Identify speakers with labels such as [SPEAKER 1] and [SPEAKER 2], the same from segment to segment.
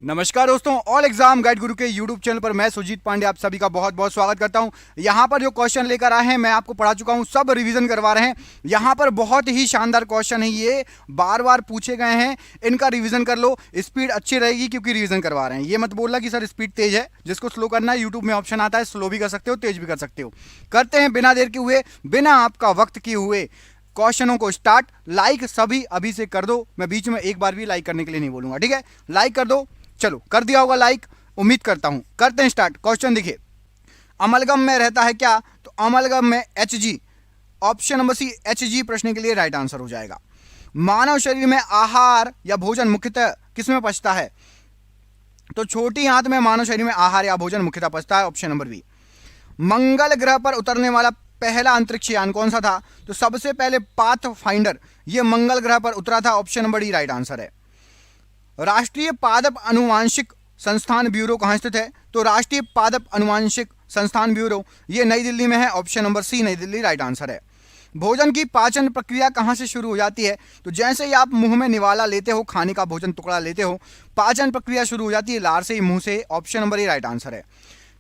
[SPEAKER 1] नमस्कार दोस्तों, all exam guide गुरु के यूट्यूब चैनल पर मैं सुजीत पांडे आप सभी का बहुत बहुत स्वागत करता हूं। यहां पर जो क्वेश्चन लेकर आए हैं मैं आपको पढ़ा चुका हूं, सब रिवीजन करवा रहे हैं। यहां पर बहुत ही शानदार क्वेश्चन है, ये बार बार पूछे गए हैं, इनका रिवीजन कर लो। स्पीड अच्छी रहेगी क्योंकि रिवीजन करवा रहे हैं। ये मत बोलना कि सर स्पीड तेज है, जिसको स्लो करना है यूट्यूब में ऑप्शन आता है, स्लो भी कर सकते हो, तेज भी कर सकते हो। करते हैं बिना देर के हुए, बिना आपका वक्त किए हुए क्वेश्चनों को स्टार्ट। लाइक सभी अभी से कर दो, मैं बीच में एक बार भी लाइक करने के लिए नहीं बोलूंगा, ठीक है? लाइक कर दो। चलो, कर दिया होगा लाइक, उम्मीद करता हूं। करते हैं स्टार्ट। क्वेश्चन देखिए, अमलगम में रहता है क्या? तो अमलगम में Hg, option number C Hg प्रश्न के लिए राइट आंसर हो जाएगा। मानव शरीर में आहार या भोजन मुख्यतः किसमें पचता है? तो छोटी आंत में मानव शरीर में आहार या भोजन मुख्यतः पचता है, ऑप्शन नंबर बी। मंगल ग्रह पर उतरने वाला पहला अंतरिक्ष यान कौन सा था? तो सबसे पहले पाथ फाइंडर ये मंगल ग्रह पर उतरा था, option number D right answer है। राष्ट्रीय पादप अनुवांशिक संस्थान ब्यूरो कहां स्थित है? तो राष्ट्रीय पादप अनुवांशिक संस्थान ब्यूरो ये नई दिल्ली में है, ऑप्शन नंबर सी नई दिल्ली राइट आंसर है। भोजन की पाचन प्रक्रिया कहां से शुरू हो जाती है? तो जैसे ही आप मुंह में निवाला लेते हो, खाने का भोजन टुकड़ा लेते हो, पाचन प्रक्रिया शुरू हो जाती है लार से ही, मुंह से, ऑप्शन नंबर ए राइट आंसर है।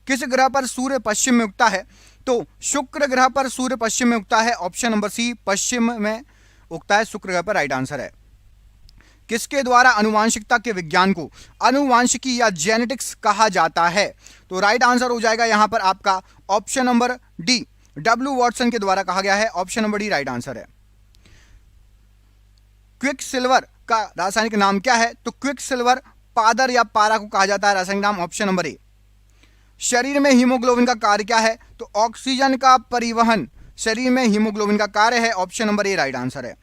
[SPEAKER 1] किस ग्रह पर सूर्य पश्चिम में उगता है? तो शुक्र ग्रह पर सूर्य पश्चिम में उगता है, ऑप्शन नंबर सी पश्चिम में उगता है, शुक्र ग्रह पर राइट आंसर है। किसके द्वारा अनुवांशिकता के विज्ञान को अनुवांशिकी या जेनेटिक्स कहा जाता है? तो राइट आंसर हो जाएगा यहां पर आपका option number D, W Watson के द्वारा कहा गया है, option number D right answer है। क्विक सिल्वर का रासायनिक नाम क्या है? तो क्विक सिल्वर पादर या पारा को कहा जाता है, रासायनिक नाम ऑप्शन नंबर ए। शरीर में हीमोग्लोबिन का कार्य क्या है? तो ऑक्सीजन का परिवहन शरीर में हीमोग्लोबिन का कार्य है, ऑप्शन नंबर ए राइट आंसर है।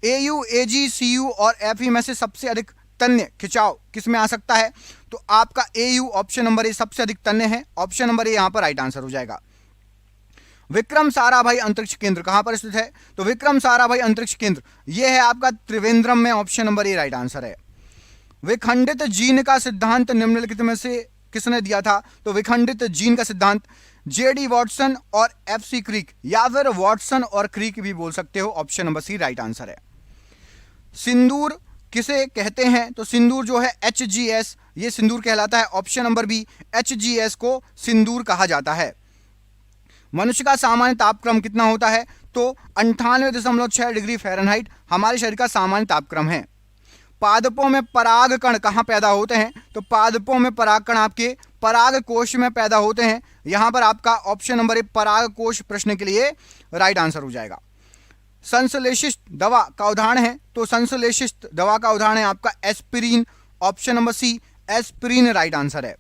[SPEAKER 1] एयू, एजी, सीयू और एफई में से सबसे अधिक तन्य खिंचाव किस में आ सकता है? तो आपका एयू, ऑप्शन नंबर ए सबसे अधिक तन्य है, ऑप्शन नंबर ए यहां पर राइट आंसर हो जाएगा। विक्रम साराभाई अंतरिक्ष केंद्र कहां पर स्थित है? तो विक्रम साराभाई अंतरिक्ष केंद्र यह है आपका त्रिवेंद्रम में, ऑप्शन नंबर ए राइट आंसर है। विखंडित जीन का सिद्धांत निम्नलिखित में से किसने दिया था? तो विखंडित जीन का सिद्धांत जेडी वॉटसन और एफसी क्रीक, या फिर वॉटसन और क्रीक भी बोल सकते हो, option number C right answer है। सिंदूर किसे कहते हैं? तो सिंदूर जो है HGS ये सिंदूर कहलाता है, ऑप्शन नंबर बी HGS को सिंदूर कहा जाता है। मनुष्य का सामान्य तापक्रम कितना होता है? तो 98.6 डिग्री फ़ारेनहाइट हमारे शरीर का सामान्य तापक्रम है। पादपों में परागकण कहाँ पैदा होते हैं? तो पादपों में परागकण आपके पराग कोश में पैदा होते हैं। यहां पर आपका ऑप्शन नंबर ए पराग कोश प्रश्न के लिए राइट आंसर हो जाएगा। संश्लेषित दवा का उदाहरण है? तो संश्लेषित दवा का उदाहरण है आपका aspirin, option number C aspirin right answer है।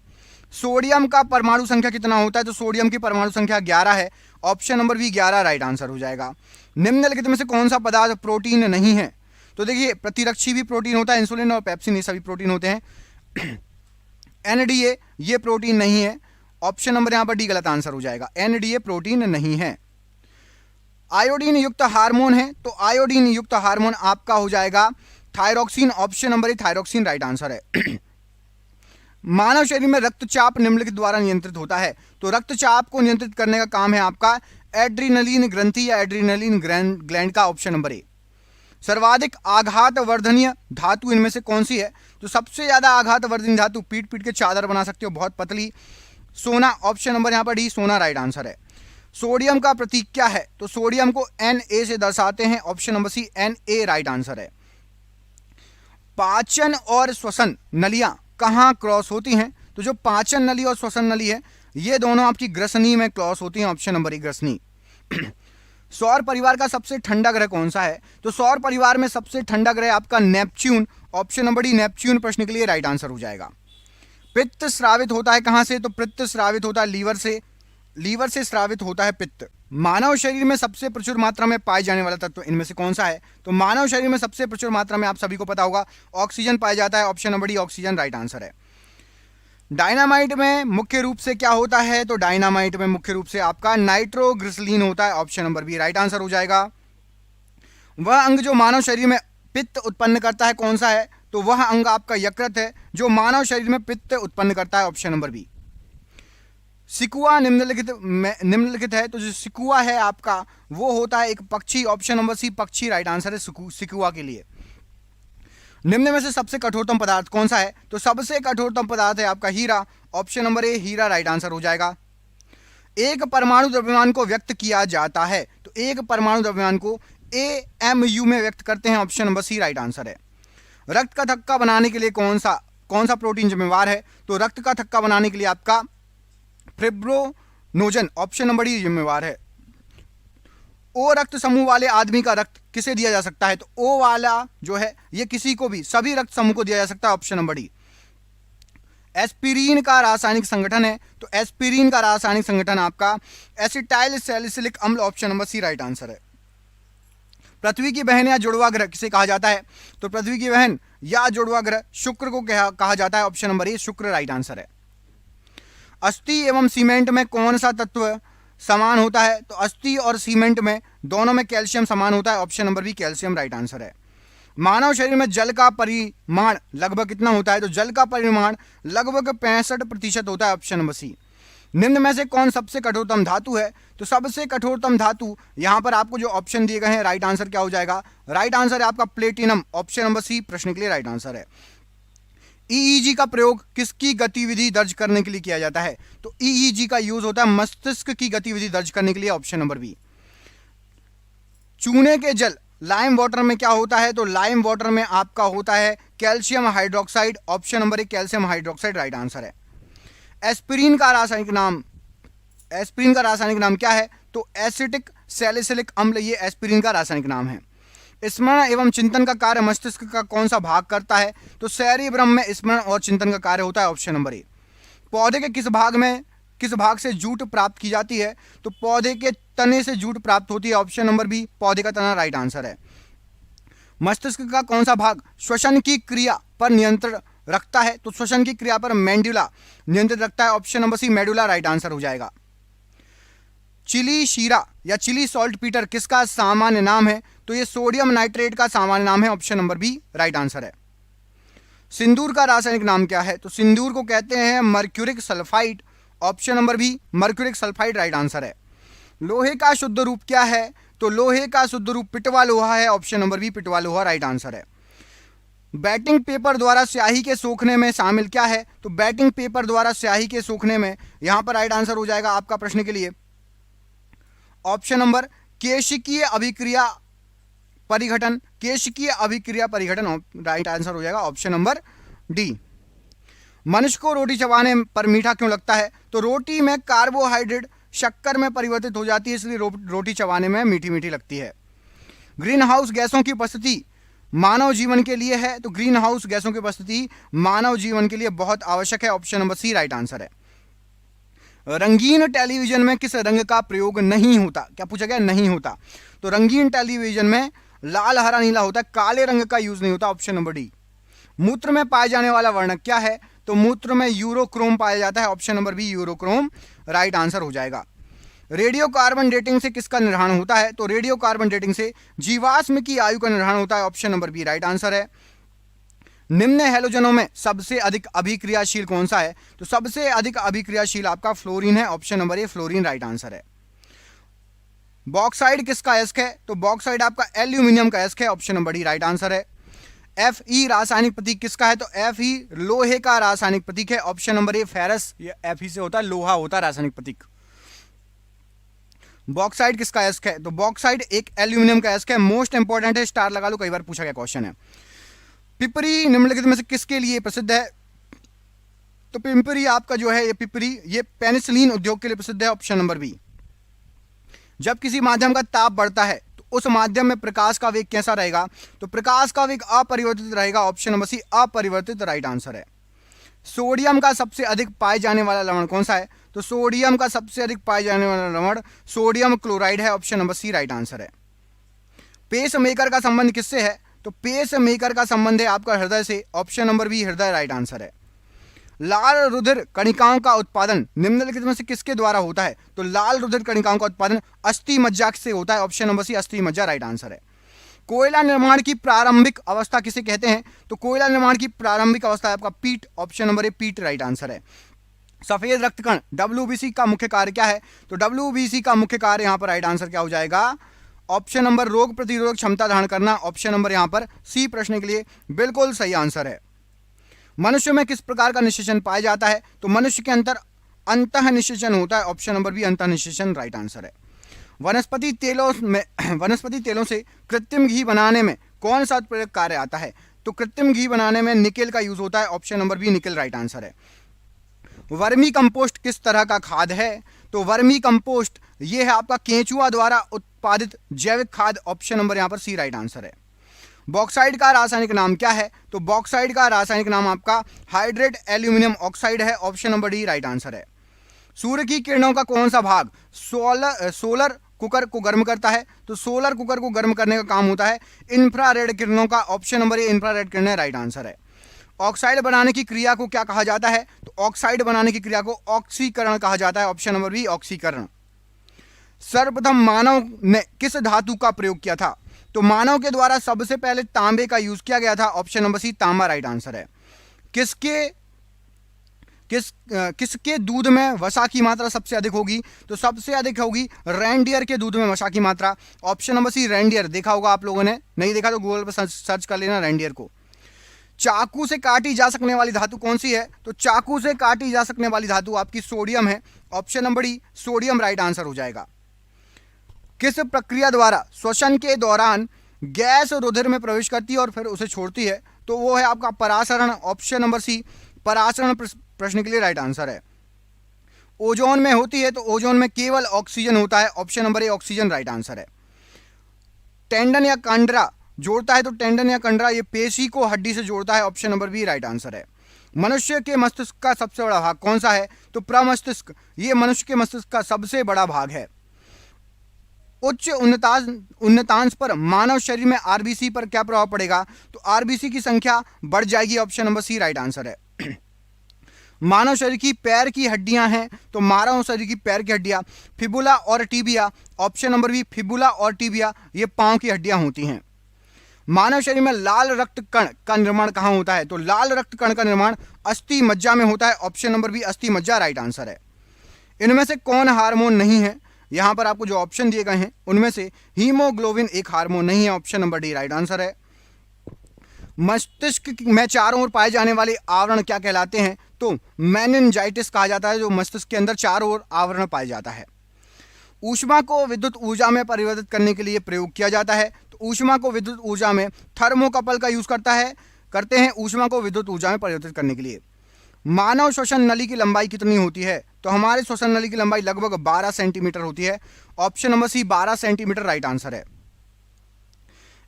[SPEAKER 1] सोडियम का परमाणु संख्या कितना होता है? तो सोडियम की परमाणु संख्या 11 है, option number B 11 right answer हो जाएगा। निम्नलिखित में से कौन सा पदार्थ प्रोटीन नहीं है? तो देखिए, प्रतिरक्षी भी प्रोटीन होता है, इंसुलिन और पेप्सिन ये सभी प्रोटीन होते हैं। एनडीए ये प्रोटीन नहीं है, ऑप्शन नंबर यहां पर डी गलत आंसर हो जाएगा, एनडीए प्रोटीन नहीं है। आयोडीन युक्त हार्मोन है? तो आयोडीन युक्त हार्मोन आपका हो जाएगा थायरोक्सिन, ऑप्शन नंबर ए थायरोक्सिन राइट आंसर है। मानव शरीर में रक्तचाप निम्नलिखित द्वारा नियंत्रित होता है? तो रक्तचाप को नियंत्रित करने का काम है आपका एड्रीनलिन ग्रंथि या एड्रीनलिन ग्लैंड का, ऑप्शन नंबर ए। सर्वाधिक आघात वर्धनीय धातु इनमें से कौन सी है? तो सबसे ज्यादा आघात वर्धनीय धातु पीट पीट के चादर बना सकते हो, बहुत पतली, सोना, ऑप्शन नंबर यहां पर डी सोना राइट आंसर है। सोडियम का प्रतीक क्या है? तो सोडियम को Na से दर्शाते हैं, option number C Na right answer है। पाचन और श्वसन नलियां कहां क्रॉस होती हैं? तो जो पाचन नली और श्वसन नली है ये दोनों आपकी ग्रसनी में क्रॉस होती हैं, ऑप्शन नंबर ए ग्रसनी। सौर परिवार का सबसे ठंडा ग्रह कौन सा है? तो सौर परिवार में सबसे ठंडा ग्रह आपका Neptune, option number D Neptune प्रश्न के लिए राइट आंसर हो जाएगा। पित्त स्रावित होता है कहां से? तो पित्त स्रावित होता है लीवर से, लीवर से स्रावित होता है पित्त। मानव शरीर में सबसे प्रचुर मात्रा में पाए जाने वाला तत्व इनमें से कौन सा है? तो मानव शरीर में सबसे प्रचुर मात्रा में आप सभी को पता होगा ऑक्सीजन पाया जाता है, option number D oxygen right answer है। डायनामाइट में मुख्य रूप से क्या होता है? तो डायनामाइट में मुख्य रूप से आपका नाइट्रोग्लिसरीन होता है, option number B right answer हो जाएगा। वह अंग जो मानव शरीर में पित्त उत्पन्न करता है कौन सा है? तो वह अंग आपका यकृत है जो मानव शरीर में पित्त उत्पन्न करता है, ऑप्शन नंबर बी। सिकुआ निम्नलिखित है, तो जो सिकुआ है आपका वो होता है एक पक्षी, ऑप्शन नंबर सी पक्षी राइट आंसर है सिकुआ के लिए। निम्न में से सबसे कठोरतम पदार्थ कौन सा है? तो सबसे कठोरतम पदार्थ है आपका हीरा, ऑप्शन नंबर ए हीरा राइट आंसर हो जाएगा। एक परमाणु द्रव्यमान को व्यक्त किया जाता है, तो एक परमाणु द्रव्यमान को AMU में व्यक्त करते हैं, option number C right answer है। रक्त का थक्का बनाने के लिए कौन सा प्रोटीन जिम्मेवार है? तो रक्त का थक्का बनाने के लिए आपका फिब्रोनोजन, ऑप्शन नंबर डी जिम्मेवार है। ओ रक्त समूह वाले आदमी का रक्त किसे दिया जा सकता है? तो ओ वाला जो है ये किसी को भी, सभी रक्त समूह को दिया जा सकता है, ऑप्शन नंबर डी। एस्पिरिन का रासायनिक संगठन है, तो एस्पिरिन का रासायनिक संगठन आपका एसिटाइल सैलिसिलिक अम्ल, option number C right answer है। पृथ्वी की बहन या जुड़वा ग्रह किसे कहा जाता है? तो पृथ्वी की बहन या जुड़वा ग्रह शुक्र को कहा जाता है, ऑप्शन नंबर ए शुक्र राइट आंसर है। अस्थि एवं सीमेंट में कौन सा तत्व समान होता है? तो अस्थि और सीमेंट में दोनों में कैल्शियम समान होता है, option number B calcium right answer है। मानव शरीर में जल का परिमाण लगभग कितना होता है? तो जल का परिमाण लगभग 65% होता है, ऑप्शन नंबर सी। निम्न में से कौन सबसे कठोरतम धातु है? तो सबसे कठोरतम धातु यहां पर आपको जो ऑप्शन दिए गए हैं राइट आंसर क्या हो जाएगा? राइट आंसर है आपका प्लेटिनम, ऑप्शन नंबर सी प्रश्न के लिए राइट आंसर है। EEG का प्रयोग किसकी गतिविधि दर्ज करने के लिए किया जाता है? तो EEG का यूज होता है मस्तिष्क की गतिविधि दर्ज करने के लिए, ऑप्शन नंबर बी। चूने के जल लाइम वाटर में क्या होता है? तो लाइम वाटर में आपका होता है कैल्शियम हाइड्रोक्साइड, ऑप्शन नंबर ए कैल्शियम हाइड्रोक्साइड राइट आंसर है। एस्पिरिन का रासायनिक नाम क्या है? तो एसिटिक सैलिसिलिक अम्ल, ये एस्पिरिन का रासायनिक नाम है। स्मरण एवं चिंतन का कार्य मस्तिष्क का कौन सा भाग करता है? तो सेरिब्रम में स्मरण और चिंतन का कार्य होता है, ऑप्शन नंबर ए। पौधे के किस भाग से जूट प्राप्त की जाती है? तो पौधे के तने से जूट प्राप्त होती है, ऑप्शन नंबर बी पौधे का तना राइट आंसर है। मस्तिष्क का कौन सा भाग श्वसन की क्रिया पर नियंत्रण रखता है? तो श्वसन की क्रिया पर मेडुला नियंत्रित रखता है, option number C medulla right answer हो जाएगा। चिली शीरा या चिली सॉल्ट पीटर किसका सामान्य नाम है? तो ये सोडियम नाइट्रेट का सामान्य नाम है, option number B right answer है। सिंदूर का रासायनिक नाम क्या है? तो सिंदूर को कहते हैं mercuric sulphide, option number B mercuric sulphide right answer है। लोहे का शुद्ध रूप क्या है? तो लोहे का शुद्ध रूप पिटवा लोहा है, ऑप्शन नंबर बी पिटवा लोहा राइट आंसर है। बैटिंग पेपर द्वारा स्याही के सोखने में शामिल क्या है? तो बैटिंग पेपर द्वारा स्याही के सोखने में यहां पर राइट आंसर हो जाएगा आपका प्रश्न के लिए ऑप्शन नंबर केशिकीय अभिक्रिया परिघटन, केशिकीय अभिक्रिया परिघटन राइट आंसर हो जाएगा, ऑप्शन नंबर डी। मनुष्य को रोटी चबाने पर मीठा क्यों लगता है? तो रोटी में कार्बोहाइड्रेट शक्कर में परिवर्तित हो जाती है, इसलिए रोटी चबाने में मीठी मीठी लगती है। ग्रीन हाउस गैसों की उपस्थिति मानव जीवन के लिए है, तो ग्रीन हाउस गैसों की उपस्थिति मानव जीवन के लिए बहुत आवश्यक है, option number C right answer है। रंगीन टेलीविजन में किस रंग का प्रयोग नहीं होता? क्या पूछा गया? नहीं होता। तो रंगीन टेलीविजन में लाल हरा नीला होता है, काले रंग का यूज नहीं होता, ऑप्शन नंबर डी। मूत्र में पाए जाने वाला वर्णक क्या है? तो मूत्र में यूरोक्रोम पाया जाता है, option number B urochrome right answer हो जाएगा। रेडियो कार्बन डेटिंग से किसका निर्धारण होता है? तो रेडियो कार्बन डेटिंग से जीवाश्म की आयु का निर्धारण होता है, option number B right answer है। निम्न हैलोजनों में सबसे अधिक अभिक्रियाशील कौन सा है? तो सबसे अधिक अभिक्रियाशील आपका फ्लोरीन है, ऑप्शन नंबर ए फ्लोरीन राइट आंसर है। बॉक्साइड किसका अयस्क है? तो बॉक्साइड आपका एल्यूमिनियम का अयस्क है, option number D right answer है। Fe रासायनिक प्रतीक किसका है? तो Fe लोहे का रासायनिक प्रतीक है, ऑप्शन नंबर ए फेरस, ये Fe से होता है, लोहा होता है रासायनिक प्रतीक। बॉक्साइड किसका अयस्क है? तो बॉक्साइड एक एल्यूमिनियम का अयस्क है, मोस्ट इंपॉर्टेंट है, स्टार लगा लो, कई बार पूछा गया क्वेश्चन है। पिपरी निम्नलिखित में से किसके लिए प्रसिद्ध है? तो पिंपरी आपका जो है ये पिपरी ये पेनिसिलिन उद्योग के लिए प्रसिद्ध है, ऑप्शन नंबर बी। जब किसी माध्यम का ताप बढ़ता है तो उस माध्यम में प्रकाश का वेग कैसा रहेगा? तो प्रकाश का वेग अपरिवर्तित रहेगा, ऑप्शन नंबर सी अपरिवर्तित राइट आंसर है। सोडियम का सबसे अधिक पाए जाने वाला लवण कौन सा है? तो सोडियम का सबसे अधिक पाए जाने वाला लवण सोडियम क्लोराइड है, option number C right answer है। पेस मेकर का संबंध किससे है? तो पेस मेकर का संबंध है आपका हृदय से, ऑप्शन नंबर बी हृदय राइट आंसर है। लाल रुधिर कणिकाओं का उत्पादन निम्नलिखित में से किसके द्वारा होता है? तो लाल रुधिर कणिकाओं का उत्पादन अस्थि मज्जा से होता है, ऑप्शन नंबर सी अस्थि मज्जा राइट आंसर है। कोयला निर्माण की प्रारंभिक अवस्था किसे कहते हैं? तो कोयला निर्माण की प्रारंभिक अवस्था है आपका पीट, ऑप्शन नंबर ए पीट राइट आंसर है। सफेद रक्तकण WBC का मुख्य कार्य क्या है? तो WBC का मुख्य कार्य यहां पर राइट आंसर क्या हो जाएगा? ऑप्शन नंबर रोग प्रतिरोधक क्षमता धारण करना, ऑप्शन नंबर यहां पर सी प्रश्न के लिए बिल्कुल सही आंसर है। मनुष्य में किस प्रकार का निषेचन पाया जाता है? तो मनुष्य के अंदर अंतः निषेचन होता है, ऑप्शन नंबर बी अंतः निषेचन राइट आंसर है। वनस्पति तेलों से कृत्रिम घी बनाने में कौन सा उत्प्रेरक कार्य आता है? तो कृत्रिम घी बनाने में निकेल का यूज होता है, option number B nickel right answer है। वर्मी कंपोस्ट किस तरह का खाद है? तो वर्मी कंपोस्ट ये है आपका केंचुआ द्वारा उत्पादित जैविक खाद, ऑप्शन नंबर यहां पर सी राइट आंसर है। बॉक्साइड का रासायनिक नाम क्या है? तो बॉक्साइड का रासायनिक नाम आपका हाइड्रेट एल्यूमिनियम ऑक्साइड है, option number D right answer है। सूर्य की किरणों का कौन सा भाग सोलर कुकर को गर्म करता है? तो सोलर कुकर को गर्म करने का काम होता है इंफ्रारेड किरणों का, ऑप्शन नंबर ए इंफ्रारेड किरणें राइट आंसर है। ऑक्साइड बनाने की क्रिया को क्या कहा जाता है? तो ऑक्साइड बनाने की क्रिया को ऑक्सीकरण कहा जाता है, ऑप्शन नंबर बी ऑक्सीकरण। सर्वप्रथम मानव ने किस धातु का प्रयोग किया था? तो मानव के द्वारा सबसे पहले तांबे का यूज किया गया था, ऑप्शन नंबर सी तांबा राइट आंसर है। किसके दूध में वसा की मात्रा सबसे अधिक होगी? तो सबसे अधिक होगी रेंडियर के दूध में वसा की मात्रा, ऑप्शन नंबर सी रेंडियर। देखा होगा आप लोगों ने, नहीं देखा तो गूगल पर सर्च कर लेना रेंडियर को। चाकू से काटी जा सकने वाली धातु कौन सी है? तो चाकू से काटी जा सकने वाली धातु आपकी सोडियम है, option number D sodium right answer हो जाएगा। किस प्रक्रिया द्वारा श्वसन के दौरान गैस रुधिर में प्रवेश करती है और फिर उसे छोड़ती है? तो वो है आपका परासरण, ऑप्शन नंबर सी परासरण प्रश्न के लिए राइट आंसर है। ओजोन में होती है, तो ओजोन में केवल ऑक्सीजन होता है, option number A oxygen right answer है। टेंडन या कंडरा जोड़ता है, तो टेंडन या कंडरा ये पेशी को हड्डी से जोड़ता है, option number B right answer है। मनुष्य के मस्तिष्क का सबसे बड़ा भाग कौन सा है? तो प्रमस्तिष्क, ये मनुष्य के मस्तिष्क का सबसे बड़ा भाग है। उच्च उन्नतांश पर मानव शरीर में आरबीसी पर क्या प्रभाव पड़ेगा? तो आरबीसी की संख्या बढ़ जाएगी, option number C right answer है। मानव शरीर की पैर की हड्डियां हैं, तो मानव शरीर की पैर की हड्डियां फिबुला और tibia, option number B fibula और टीबिया ये पांव की हड्डियां होती हैं। मानव शरीर में लाल रक्त कण का निर्माण कहां होता है? तो लाल रक्त कण का निर्माण अस्थि मज्जा में होता है, ऑप्शन नंबर बी अस्थि मज्जा राइट आंसर है। इनमें से कौन हार्मोन नहीं है? यहां पर आपको जो ऑप्शन दिए गए हैं उनमें से हीमोग्लोबिन एक हार्मोन नहीं है, option number D right answer है। मस्तिष्क में चारों ओर पाए जाने वाले आवरण क्या कहलाते हैं? तो मेनिंजाइटिस कहा जाता है, जो मस्तिष्क के अंदर चारों ओर आवरण पाया जाता है। ऊष्मा को विद्युत ऊर्जा में परिवर्तित करने के लिए प्रयोग किया जाता है, तो ऊष्मा को विद्युत ऊर्जा में थर्मोकपल का यूज करते हैं ऊष्मा को विद्युत ऊर्जा में परिवर्तित करने के लिए। मानव श्वसन नली की लंबाई कितनी होती है? तो हमारे श्वसन नली की लंबाई लगभग 12 सेंटीमीटर होती है, option number C 12 centimetre right answer है।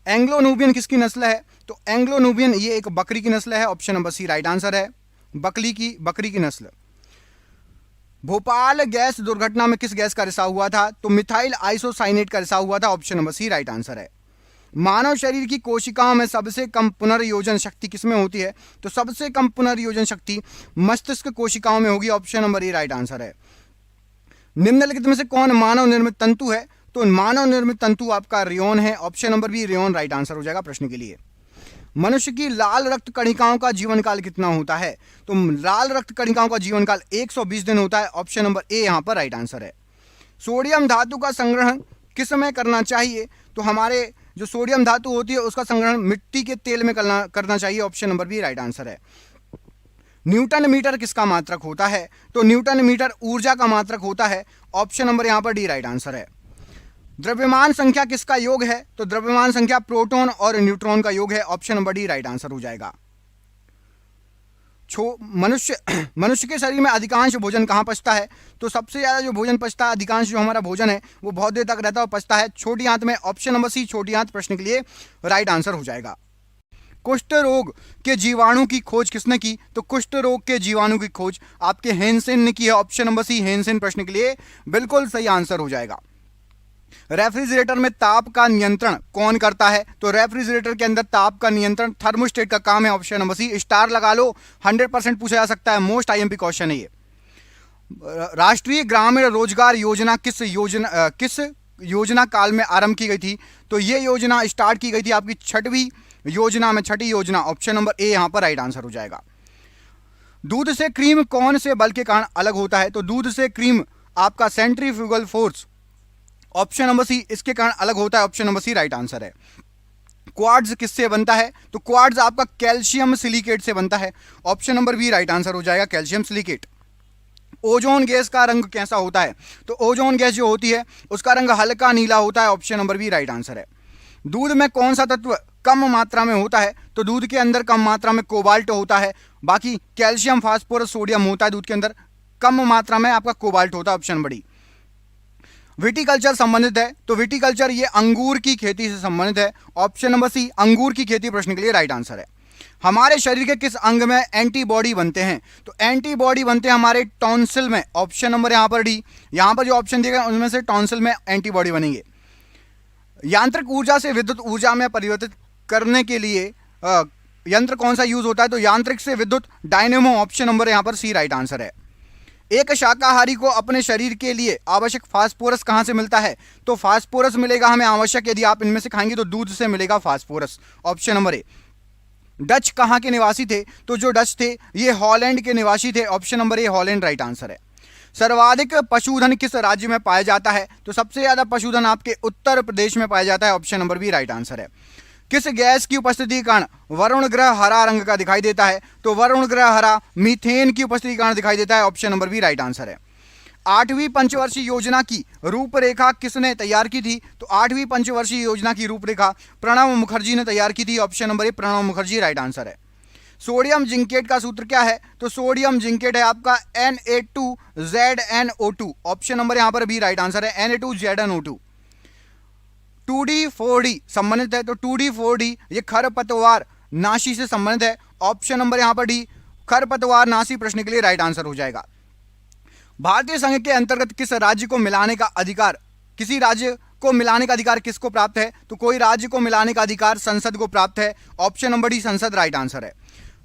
[SPEAKER 1] एंग्लो नूबियन किसकी नस्ल है? तो एंग्लो नूबियन ये एक बकरी की नस्ल है, option number C right answer है। बकरी की नस्ल। भोपाल गैस दुर्घटना में किस गैस का रिसाव हुआ था? तो मिथाइल आइसोसाइनेट का रिसाव हुआ था, option number C right answer है। मानव शरीर की कोशिकाओं में सबसे कम पुनर्योजन शक्ति किसमें होती है? तो सबसे कम पुनर्योजन शक्ति मस्तिष्क कोशिकाओं में होगी, ऑप्शन नंबर ए राइट आंसर है। निम्नलिखित में से कौन मानव निर्मित तंतु है? तो मानव निर्मित तंतु आपका रेयोन है, option number B rayon right answer हो जाएगा प्रश्न के लिए। मनुष्य की लाल रक्त कणिकाओं का जीवन काल कितना होता है? तो लाल रक्त कणिकाओं का जीवन काल 120 दिन होता है, ऑप्शन नंबर ए यहां पर राइट आंसर है। सोडियम धातु का संग्रहण किस समय करना चाहिए? तो हमारे जो सोडियम धातु होती है उसका संग्रहण मिट्टी के तेल में करना चाहिए, option number B right answer है। न्यूटन मीटर किसका मात्रक होता है? तो न्यूटन मीटर ऊर्जा का मात्रक होता है, ऑप्शन नंबर यहां पर डी राइट आंसर है। द्रव्यमान संख्या किसका योग है? तो द्रव्यमान संख्या प्रोटॉन और न्यूट्रॉन का योग है, option number D right answer हो जाएगा। मनुष्य के शरीर में अधिकांश भोजन कहां पचता है? तो सबसे ज्यादा जो भोजन पचता है, अधिकांश जो हमारा भोजन है वो बहुत देर तक रहता है और पचता है छोटी आंत में, ऑप्शन नंबर सी छोटी आंत प्रश्न के लिए राइट आंसर हो जाएगा। कुष्ठ रोग के जीवाणु की खोज किसने की? तो कुष्ठ रोग के जीवाणु की खोज आपके हेनसेन ने की है, ऑप्शन नंबर सी हेनसेन प्रश्न के लिए बिल्कुल सही आंसर हो जाएगा। रेफ्रिजरेटर में ताप का नियंत्रण कौन करता है? तो रेफ्रिजरेटर के अंदर ताप का नियंत्रण थर्मोस्टेट का काम है, ऑप्शन नंबर सी स्टार लगा लो, 100% पूछा जा सकता है, मोस्ट आईएमपी क्वेश्चन है ये। राष्ट्रीय ग्रामीण रोजगार योजना किस योजना काल में आरंभ की गई थी? तो ये योजना स्टार्ट की गई थी आपकी छठी योजना, ऑप्शन नंबर ए यहां पर राइट आंसर हो जाएगा। दूध से क्रीम कौन से बल के कारण अलग होता है? तो दूध से क्रीम आपका centrifugal force option number C इसके कारण अलग होता है, option number C right answer है। क्वार्ट्ज किससे बनता है? तो क्वार्ट्ज आपका कैल्शियम सिलिकेट से बनता है, option number B right answer हो जाएगा, कैल्शियम सिलिकेट। ओजोन गैस का रंग कैसा होता है? तो ओजोन गैस जो होती है उसका रंग हल्का नीला होता है, option number B right answer है। दूध में कौन सा तत्व कम मात्रा में होता है? तो दूध के अंदर कम मात्रा में कोबाल्ट होता है, बाकी कैल्शियम, फास्फोरस, सोडियम होता है दूध के अंदर, कम मात्रा में आपका कोबाल्ट होता है, ऑप्शन नंबर डी। विटिकल्चर संबंधित है, तो विटिकल्चर ये अंगूर की खेती से संबंधित है, ऑप्शन नंबर सी अंगूर की खेती प्रश्न के लिए राइट आंसर है। हमारे शरीर के किस अंग में एंटीबॉडी बनते हैं? तो एंटीबॉडी बनते हैं हमारे टॉन्सिल में, ऑप्शन नंबर यहां पर डी। यहां पर जो ऑप्शन दिए गए उनमें से टॉन्सिल में एंटीबॉडी बनेंगे। यांत्रिक ऊर्जा से विद्युत ऊर्जा में परिवर्तित करने के लिए यंत्र कौन सा यूज होता है? तो यांत्रिक से विद्युत डायनेमो, ऑप्शन नंबर यहां पर सी राइट आंसर है। एक शाकाहारी को अपने शरीर के लिए आवश्यक फास्फोरस कहां से मिलता है? तो फास्फोरस मिलेगा हमें आवश्यक, यदि आप इनमें से खाएंगे तो दूध से मिलेगा फास्फोरस, ऑप्शन नंबर ए। डच कहां के निवासी थे? तो जो डच थे ये हॉलैंड के निवासी थे, ऑप्शन नंबर ए हॉलैंड राइट आंसर है। सर्वाधिक पशुधन किस राज्य में पाया जाता है? तो सबसे ज्यादा पशुधन आपके उत्तर प्रदेश में पाया जाता है, option number B right answer है। किस गैस की उपस्थिति के कारण वरुण ग्रह हरा रंग का दिखाई देता है? तो वरुण ग्रह हरा मीथेन की उपस्थिति के कारण दिखाई देता है, option number B right answer है। 8वीं पंचवर्षीय योजना की रूपरेखा किसने तैयार की थी? तो 8वीं पंचवर्षीय योजना की रूपरेखा प्रणब मुखर्जी ने तैयार की थी, ऑप्शन नंबर ए प्रणब मुखर्जी राइट आंसर है। सोडियम जिंकेट का सूत्र क्या है? तो सोडियम जिंकेट है आपका Na2ZnO2, ऑप्शन नंबर यहां पर बी राइट आंसर है, Na2ZnO2। 2D4D संबंधित है, तो 2D4D ये खरपतवार नाशी से संबंधित है, ऑप्शन नंबर यहां पर डी खरपतवार नाशी प्रश्न के लिए राइट आंसर हो जाएगा। भारतीय संघ के अंतर्गत किस राज्य को मिलाने का अधिकार, किसी राज्य को मिलाने का अधिकार किसको प्राप्त है? तो कोई राज्य को मिलाने का अधिकार संसद को प्राप्त है, ऑप्शन नंबर डी संसद राइट आंसर है।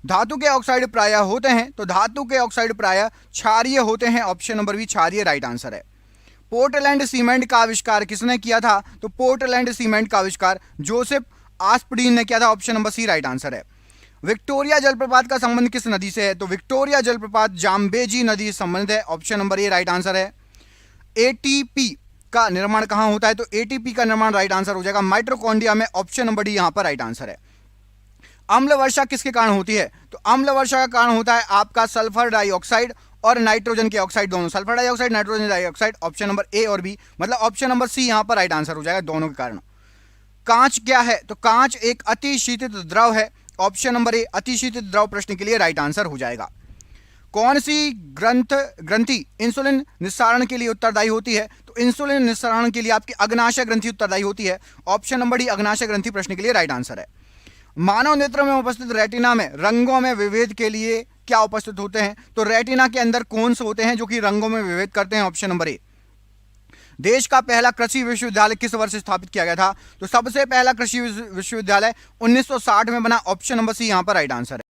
[SPEAKER 1] धातु के ऑक्साइड प्रायः होते हैं, तो धातु के ऑक्साइड प्रायः क्षारीय होते हैं, ऑप्शन नंबर बी क्षारीय राइट आंसर है। पोर्टलैंड सीमेंट का आविष्कार किसने किया था? तो पोर्टलैंड सीमेंट का आविष्कार जोसेफ आस्पडीन ने किया था, option number C right answer है। विक्टोरिया जलप्रपात का संबंध किस नदी से है? तो विक्टोरिया जलप्रपात जाम्बेजी नदी से संबंधित है, ऑप्शन नंबर ए राइट आंसर है। एटीपी का निर्माण कहां होता है? तो एटीपी का निर्माण राइट आंसर हो जाएगा माइटोकॉन्ड्रिया में, ऑप्शन नंबर डी यहां पर राइट आंसर है। अम्ल वर्षा किसके कारण होती है? तो अम्ल वर्षा का कारण होता है आपका सल्फर डाइऑक्साइड और नाइट्रोजन के ऑक्साइड दोनों, sulphur dioxide, nitrogen dioxide, option number ए और बी, मतलब ऑप्शन नंबर सी यहां पर राइट आंसर हो जाएगा दोनों के कारण। कांच क्या है? तो कांच एक अतिशीतित द्रव है, ऑप्शन नंबर ए अतिशीतित द्रव प्रश्न के लिए राइट आंसर हो जाएगा। कौन सी ग्रंथि इंसुलिन निस्सारण के लिए उत्तरदायी होती है? तो इंसुलिन निस्सारण के लिए आपकी अग्नाशय ग्रंथि उत्तरदायी होती है, ऑप्शन नंबर डी अग्नाशय ग्रंथि प्रश्न के लिए राइट आंसर है। मानव नेत्र में उपस्थित रेटिना में रंगों में विभेद के लिए क्या उपस्थित होते हैं? तो रेटिना के अंदर कौन से होते हैं जो कि रंगों में विभेद करते हैं, ऑप्शन नंबर ए। देश का पहला कृषि विश्वविद्यालय किस वर्ष स्थापित किया गया था? तो सबसे पहला कृषि विश्वविद्यालय 1960 में बना, ऑप्शन नंबर सी यहां पर राइट आंसर है।